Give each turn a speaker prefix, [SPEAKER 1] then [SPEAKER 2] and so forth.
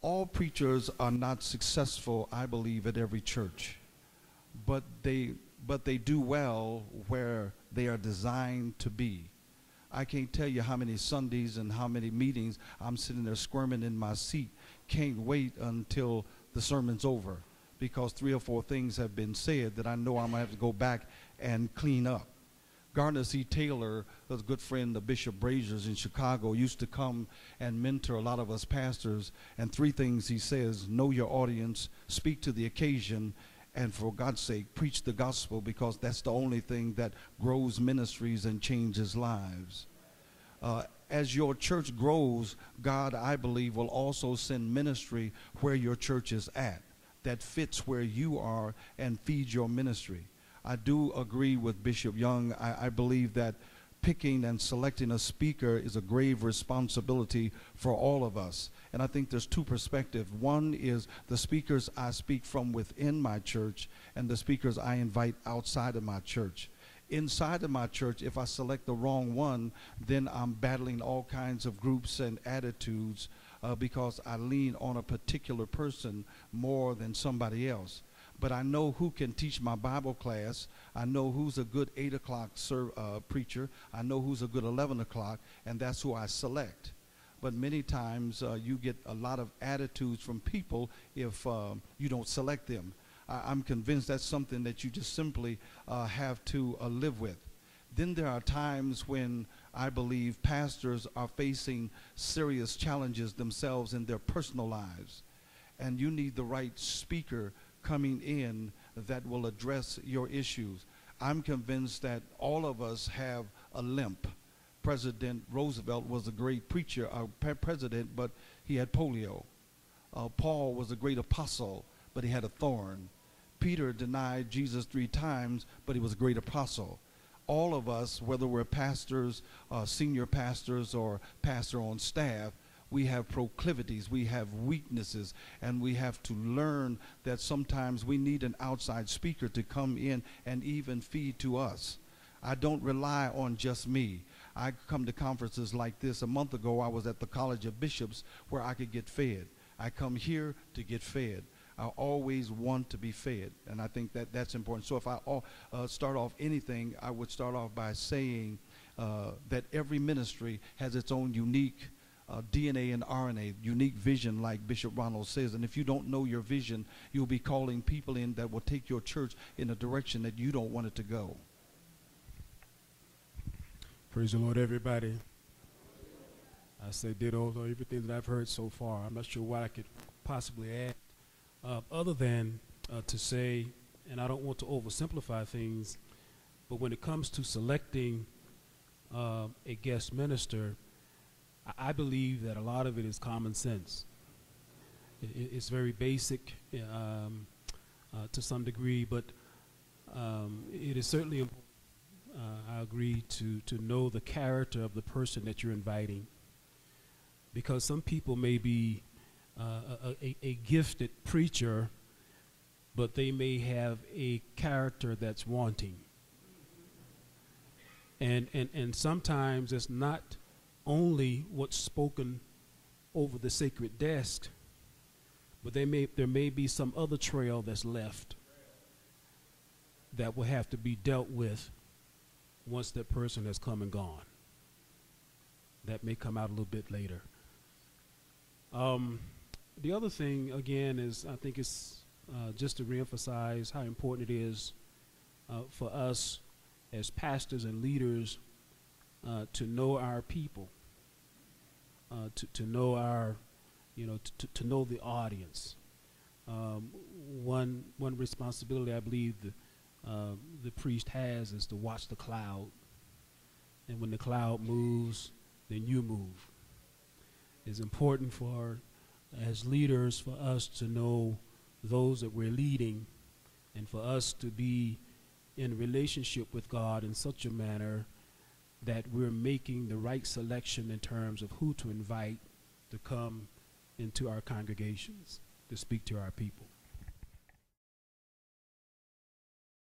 [SPEAKER 1] All preachers are not successful, I believe, at every church, but they do well where they are designed to be. I can't tell you how many Sundays and how many meetings I'm sitting there squirming in my seat, can't wait until the sermon's over, because 3 or 4 things have been said that I know I'm going to have to go back and clean up. Gardner C. Taylor, a good friend of Bishop Brazier's in Chicago, used to come and mentor a lot of us pastors, and 3 things he says: know your audience, speak to the occasion, and for God's sake, preach the gospel, because that's the only thing that grows ministries and changes lives. As your church grows, God, I believe, will also send ministry where your church is at, that fits where you are and feeds your ministry. I do agree with Bishop Young. I believe that picking and selecting a speaker is a grave responsibility for all of us. And I think there's 2 perspectives. One is the speakers I speak from within my church and the speakers I invite outside of my church. Inside of my church, if I select the wrong one, then I'm battling all kinds of groups and attitudes because I lean on a particular person more than somebody else. But I know who can teach my Bible class. I know who's a good 8 o'clock preacher. I know who's a good 11 o'clock, and that's who I select. But many times you get a lot of attitudes from people if you don't select them. I'm convinced that's something that you just simply have to live with. Then there are times when I believe pastors are facing serious challenges themselves in their personal lives, and you need the right speaker coming in that will address your issues. I'm convinced that all of us have a limp. President Roosevelt was a great preacher, president, but he had polio. Paul was a great apostle, but he had a thorn. Peter denied Jesus 3 times, but he was a great apostle. All of us, whether we're pastors, senior pastors, or pastor on staff, we have proclivities, we have weaknesses, and we have to learn that sometimes we need an outside speaker to come in and even feed to us. I don't rely on just me. I come to conferences like this. A month ago, I was at the College of Bishops where I could get fed. I come here to get fed. I always want to be fed, and I think that that's important. So if I start off anything, I would start off by saying that every ministry has its own unique DNA and RNA, unique vision, like Bishop Ronald says. And if you don't know your vision, you'll be calling people in that will take your church in a direction that you don't want it to go.
[SPEAKER 2] Praise the Lord, everybody. I say ditto on everything that I've heard so far. I'm not sure what I could possibly add, other than to say, and I don't want to oversimplify things, but when it comes to selecting a guest minister, I believe that a lot of it is common sense. It's very basic to some degree, but it is certainly important, I agree, to know the character of the person that you're inviting, because some people may be a gifted preacher, but they may have a character that's wanting. And sometimes it's not only what's spoken over the sacred desk, but there may be some other trail that's left that will have to be dealt with once that person has come and gone. That may come out a little bit later. The other thing, again, is I think it's just to reemphasize how important it is for us as pastors and leaders to know our people, to know our, to know the audience. One responsibility I believe the priest has is to watch the cloud, and when the cloud moves, then you move. It's important for, as leaders, for us to know those that we're leading, and for us to be in relationship with God in such a manner that we're making the right selection in terms of who to invite to come into our congregations to speak to our people.